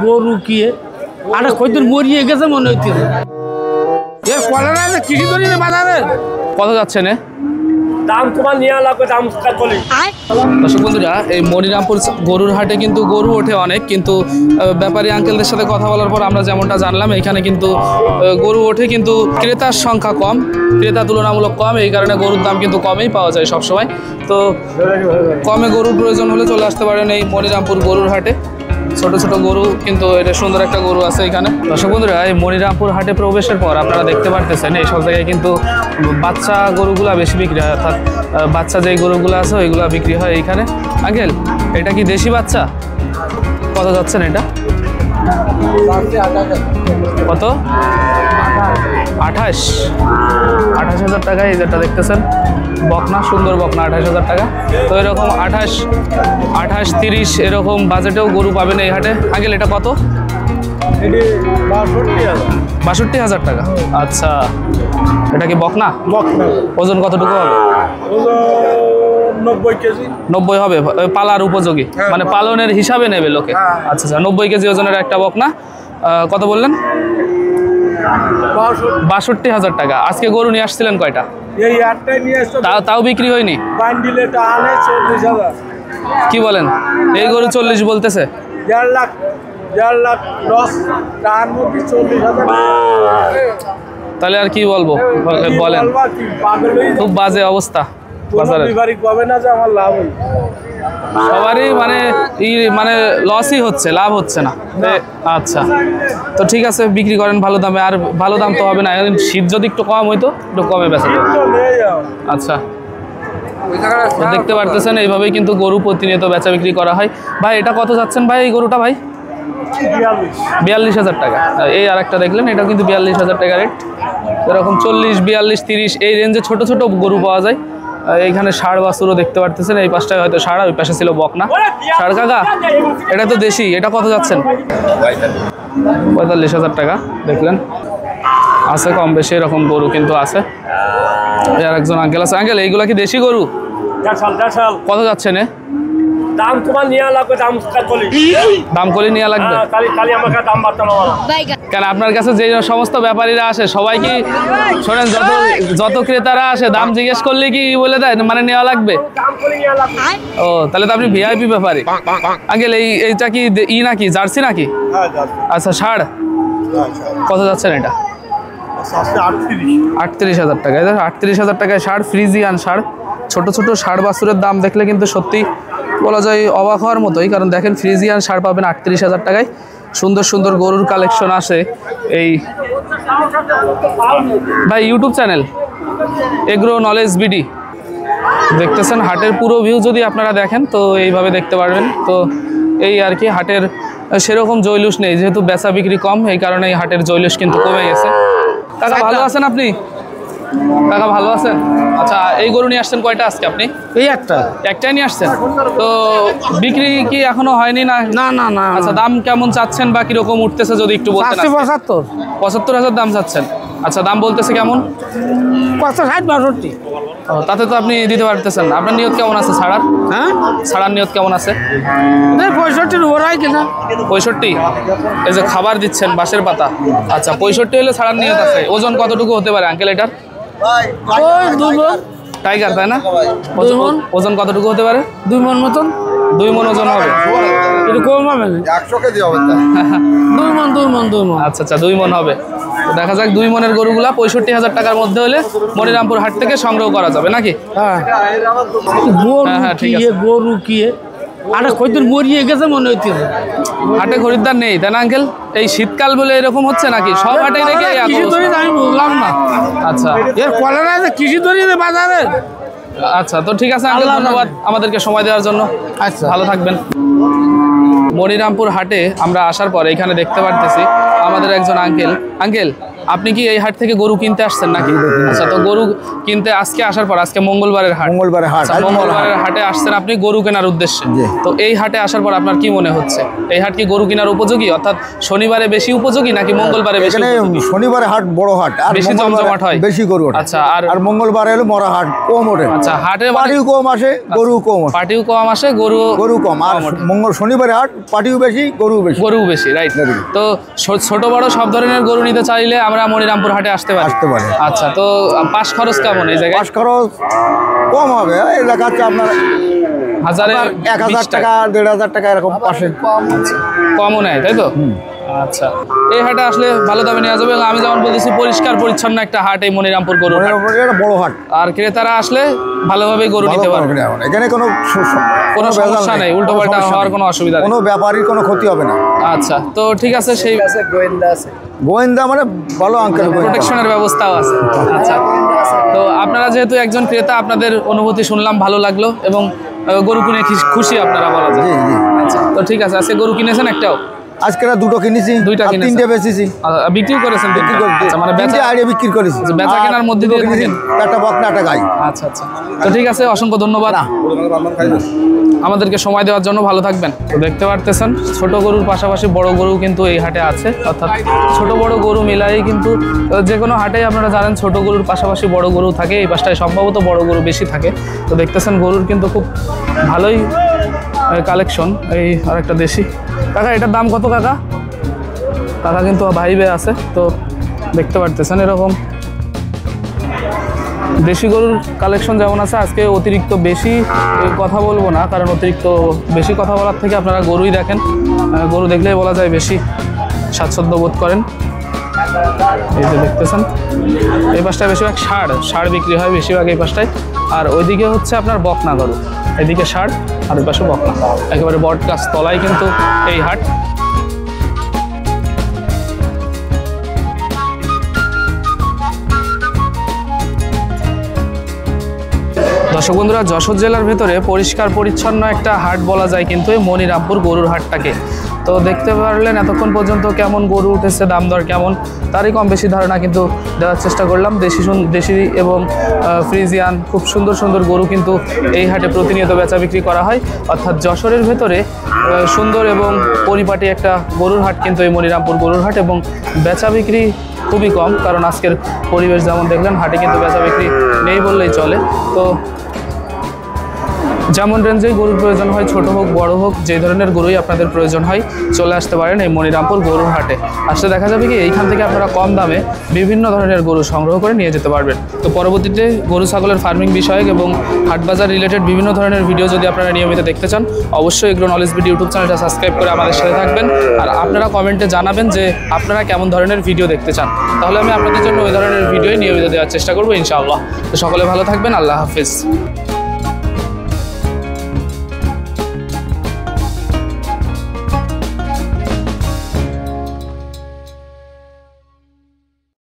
গরু কি আরে কয়দিন মরিয়ে গেছে মনে হইতেছে এর কলার আছে কৃষি ধরি না বাজারে কত যাচ্ছে না দাম তোমার নিয়ে লাগবে দাম চলে। দর্শক বন্ধুরা এই মনিরামপুর গরুর হাটে কিন্তু গরু ওঠে অনেক, কিন্তু ব্যাপারী আঙ্কেলদের সাথে কথা বলার পর আমরা যেমনটা জানলাম এখানে কিন্তু গরু ওঠে কিন্তু ক্রেতার সংখ্যা কম, ক্রেতা তুলনামূলক কম, এই কারণে গরুর দাম কিন্তু কমেই পাওয়া যায় সবসময়। তো কমে গরুর প্রয়োজন হলে চলে আসতে পারেন এই মনিরামপুর গরুর হাটে। ছোট ছোট গরু কিন্তু এটা সুন্দর একটা গরু আছে এখানে। দর্শক বন্ধুরা এই মনিরামপুর হাটে প্রবেশের পর আপনারা দেখতে পারতেছেন এই সব জায়গায় কিন্তু বাচ্চা গরুগুলা বেশি বিক্রি হয়, অর্থাৎ বাচ্চা যেই গরুগুলো আছে ওইগুলা বিক্রি হয় এইখানে। আঙ্কেল এটা কি দেশি বাচ্চা? কত যাচ্ছেন এটা? কত? 28,000 টাকায় এই যেটা দেখতেছেন বকনা, সুন্দর বকনা 28,000 টাকা। তো এরকম 28, 30 এরকম বাজেটেও গরু পাবেন এই হাটে। আঙ্কেল এটা কত? 62,000 টাকা। আচ্ছা এটা কি বকনা? ওজন কতটুকু হবে? 90 কেজি। 90 হবে, পালার উপযোগী, মানে পালনের হিসাবে নেবে লোকে। আচ্ছা আচ্ছা 90 কেজি ওজনের একটা বকনা। কত বললেন? 62,000 টাকা। আজকে গরু নিয়ে আসছিলেন কয়টা? তাও বিক্রি হয়নি? কি বলেন, এই গরু 40 বলতেছে? 1.5 লাখ 10 তার মধ্যে 40,000। তাহলে আর কি বলবো বলেন, খুব বাজে অবস্থা বাজারে। সবারই মানে লসই হচ্ছে, লাভ হচ্ছে না। আচ্ছা তো ঠিক আছে, বিক্রি করেন ভালো দামে। আর ভালো দাম তো হবে না, শীত যদি একটু কম হইতো একটু কমে বেচা যেত। আচ্ছা দেখতে পারতেছেন এইভাবেই কিন্তু গরু প্রতিনিয়ত বেচা বিক্রি করা হয়। ভাই এটা কত যাচ্ছেন ভাই এই গরুটা? ভাই 42,000 টাকা। এই আর একটা দেখলেন, এটা কিন্তু 42,000 টাকা রেট। এরকম 40, 42, 30 এই রেঞ্জে ছোট ছোট গরু পাওয়া যায়। এইখানে ষাড় বাছুরও দেখতে পারতেছেন, এই পাশটায় হয়তো ষাড়, ওই পাশে ছিল বকনা। ষাড় কাকা এটা তো দেশি, এটা কত যাচ্ছেন? 45,000 টাকা। দেখলেন আছে কম বেশি এরকম গরু কিন্তু আছে। আর একজন আঙ্কেল আছে। আঙ্কেল এইগুলা কি দেশি গরু? কত যাচ্ছেন? দাম তোমার নিয়ে লাগবে দাম চলে। দাম করে নিয়ে লাগবে? কেন আপনার কাছে যে সমস্ত ব্যাপারীরা আসে সবাই কি শোনেন, যত ক্রেতারা আসে দাম জিজ্ঞেস করলে কি বলে দেয় মানে নেওয়া লাগবে? ও তাহলে তো আপনি ভিআইপি ব্যাপারী। আঙ্কেল এইটা কি নাকি জার্সি নাকি? আচ্ছা ষাড় কত যাচ্ছেন এটা? 38,000 টাকা। 38,000 টাকায় ষাড়, ফ্রিজিয়ান ষাড়। ছোট ছোট ষাড় বাছুরের দাম দেখলে কিন্তু সত্যি বলা যায় অবাক হওয়ার মতোই, কারণ দেখেন ফ্রিজিয়ান ষাড় পাবেন 38,000 টাকায়। সুন্দর সুন্দর গরুর কালেকশন আসে এই ভাই YouTube channel agro knowledge BD. দেখতেছেন হাটের পুরো ভিউ যদি আপনারা দেখেন তো এইভাবে দেখতে পারবেন। তো এই আর কি, হাটের সেরকম জৈলুস নেই, যেহেতু বেচা বিক্রি কম এই কারণে এই হাটের জৈলুস কিন্তু কমে গেছে। কাকা ভালো আছেন আপনি? কাকা ভালো আছেন? আচ্ছা এই গরু নিয়ে আসছেন কয়টা আজকে আপনি? এই একটাই নিয়ে আসছেন। তো বিক্রি কি এখনো হয়নি? না না না না। আচ্ছা দাম কেমন চাচ্ছেন বা কিরকম উঠতেছে যদি একটু বলতেন? 75,000 দাম চাচ্ছেন। আচ্ছা দাম বলতেছে কেমন? 60-62। তাতে তো আপনি দিতে পারতেছেন। আপনার নিয়ত কেমন আছে ছাড়ার? হ্যাঁ ছাড়ার নিয়ত কেমন আছে? 65 ওরাই কিনা। 65? এই যে খাবার দিচ্ছেন বাঁশের পাতা। আচ্ছা 65 হলে ছাড়ার নিয়ত আছে। ওজন কতটুকু হতে পারে আঙ্কেল এটার? টাইগার তাই না? ওজন কতটুকু হতে পারে? 2 মণ মতন। 2 মণ ওজন হবে? একটু কম হবে, 100 কেজি হবে। 2 মণ। আচ্ছা আচ্ছা 2 মণ হবে। দেখা যাক 2 মণের গরুগুলা 65,000 টাকার মধ্যে হলে মনিরামপুর হাট থেকে সংগ্রহ করা যাবে নাকি? হ্যাঁ ঠিক আছে। গরু কি আরে কয়দিন মরিয়ে গেছে মনে হইতেছে। হাটে খরিদ্দার নেই তাই না আঙ্কেল? এই শীতকাল বলে এরকম হচ্ছে নাকি? সব হাটে নাকি? আমি বুঝলাম না। আচ্ছা এর কলার আছে কৃষি ধরি বাজারে। আচ্ছা তো ঠিক আছে আঙ্কেল, ধন্যবাদ আমাদেরকে সময় দেওয়ার জন্য। আচ্ছা ভালো থাকবেন। মনিরামপুর হাটে আমরা আসার পর এখানে দেখতে পারতেছি আমাদের একজন আঙ্কেল আপনি কি এই হাট থেকে গরু কিনতে আসছেন নাকি? আচ্ছা, তো গরু কিনতে আজকে আসার পর, আজকে মঙ্গলবারের হাট, মঙ্গলবারের হাট, আচ্ছা, মঙ্গলবারের হাটে আসছেন আপনি গরু কেনার উদ্দেশ্যে। তো এই হাটে আসার পর আপনার কি মনে হচ্ছে, এই হাট কি গরু কেনার উপযোগী, অর্থাৎ শনিবারে বেশি উপযোগী নাকি মঙ্গলবারে বেশি এখানে উপযোগী? শনিবারে হাট বড় হাট, আর বেশি জমজমাট হয়, বেশি গরু ওঠে। আচ্ছা, আর মঙ্গলবারে হলো মরা হাট, কম ওঠে। আচ্ছা, হাটে পাটিও কম আসে, গরু কম আসে। পাটিও কম আসে, গরু কম। আর শনিবারে হাট, পাটিও বেশি, গরু বেশি, রাইট। তো ছোট বড় সব ধরনের গরু নিতে চাইলে আমরা মনিরামপুর হাটে আসতে পারি। আচ্ছা, তো পাশ খরচ কেমন এই জায়গায়? পাশ খরচ কম হবে, এই দেখাচ্ছে আপনার 1000 টাকা 1500 টাকা এরকম পাশে কমও নেয়, তাই তো? আচ্ছা, এই হাটে আসলে ভালো দামে নেওয়া যাবে। আমি যেমন বলতেছি পরিষ্কার পরিচ্ছন্ন একটা হাট এই মনিরামপুর গরু বড় হাট, আর ক্রেতারা আসলে ভালোভাবে গরু নিতে পারবে, এখানে কোনো সমস্যা নেই, উল্টো পাল্টা হওয়ার কোনো অসুবিধা নেই, কোনো ব্যাপারীর কোনো ক্ষতি হবে না। আচ্ছা, তো ঠিক আছে, সেই গোয়েন্দা মানে ভালো আঙ্কেল, প্রোটেকশনের ব্যবস্থাও আছে। আচ্ছা, তো আপনারা যেহেতু একজন ক্রেতা, আপনাদের অনুভূতি শুনলাম, ভালো লাগলো, এবং গরু কিনে খুশি আপনারা বলা যায়। আচ্ছা, তো ঠিক আছে, আজকে গরু কিনেছেন একটাও? আজকে দুটো কিনেছি, দুইটা কিনেছি, 3টে বেচেছি। বিক্রি করেছেন? আচ্ছা, মানে বেচা আইডিয়া বিক্রি করেছি, বেচা কেনার মধ্যে দিয়ে থাকেন? একটা বকনা, একটা গাই। আচ্ছা, তো ঠিক আছে, অসংখ্য ধন্যবাদ আমাদেরকে সময় দেওয়ার জন্য। ভালো থাকবেন। তো দেখতে পারতেছেন ছোট গরুর পাশাপাশি বড় গরু কিন্তু এই হাটে আছে, অর্থাৎ ছোট বড় গরু মিলাই কিন্তু যে কোনো হাটেই আপনারা জানেন ছোট গরুর পাশাপাশি বড় গরু থাকে, এই পাশটায় সম্ভবত বড় গরু বেশি থাকে। তো দেখতেছেন গরুর কিন্তু খুব ভালোই কালেকশন। এই আরেকটা দেশি। কাকা, এটার দাম কত কাকা? কাকা কিন্তু ভাইবে আছে, তো দেখতে পারতেছেন এরকম দেশি গরুর কালেকশন যেমন আছে। আজকে অতিরিক্ত বেশি কথা বলবো না, কারণ অতিরিক্ত বেশি কথা বলার থেকে আপনারা গরুই দেখেন, গরু দেখলেই বলা যায় বেশি স্বাচ্ছন্দ্য বোধ করেন। এই যে দেখতেছেন এই পাশটায় বেশিরভাগ ষাঁড় বিক্রি হয় বেশিরভাগ এই পাশটায়, আর ওইদিকে হচ্ছে আপনার বকনা গরু, এদিকে ষাঁড় আর ওই পাশে বকনা। একেবারে বট গাছ তলায় কিন্তু এই হাট। দর্শক বন্ধুরা, যশোর জেলার ভেতরে পরিষ্কার পরিচ্ছন্ন একটা হাট বলা যায় কিন্তু এই মনিরামপুর গরুর হাটটাকে। তো দেখতে পারলেন এতক্ষণ পর্যন্ত কেমন গরু উঠেছে, দাম দর কেমন, তারই কম বেশি ধারণা কিন্তু দেওয়ার চেষ্টা করলাম। দেশি এবং ফ্রিজিয়ান খুব সুন্দর সুন্দর গরু কিন্তু এই হাটে প্রতিনিয়ত বেচা বিক্রি করা হয়। অর্থাৎ যশোরের ভেতরে সুন্দর এবং পরিপাটি একটা গরুর হাট কিন্তু এই মনিরামপুর গরুর হাট, এবং বেচা বিক্রি খুবই কম, কারণ আজকের পরিবেশ যেমন দেখলেন হাটে কিন্তু বেচা বিক্রি নেই বললেই চলে। তো যেমন রেঞ্জেই গরুর প্রয়োজন হয়, ছোট হোক বড় হোক, যে ধরনের গরুই আপনাদের প্রয়োজন হয়, চলে আসতে পারেন এই মনিরামপুর গরুর হাটে। আসলে দেখা যাবে কি এইখান থেকে আপনারা কম দামে বিভিন্ন ধরনের গরু সংগ্রহ করে নিয়ে যেতে পারবেন। তো পরবর্তীতে গরু ছাগলের ফার্মিং বিষয়ক এবং হাটবাজার রিলেটেড বিভিন্ন ধরনের ভিডিও যদি আপনারা নিয়মিত দেখতে চান, অবশ্যই এগ্রো নলেজ বিডি ইউটিউব চ্যানেলটা সাবস্ক্রাইব করে আমাদের সাথে থাকবেন। আর আপনারা কমেন্টে জানাবেন যে আপনারা কেমন ধরনের ভিডিও দেখতে চান, তাহলে আমি আপনাদের জন্য ওই ধরনের ভিডিওই নিয়মিত দেওয়ার চেষ্টা করবো ইনশাআল্লাহ। তো সকলে ভালো থাকবেন, আল্লাহ হাফিজ।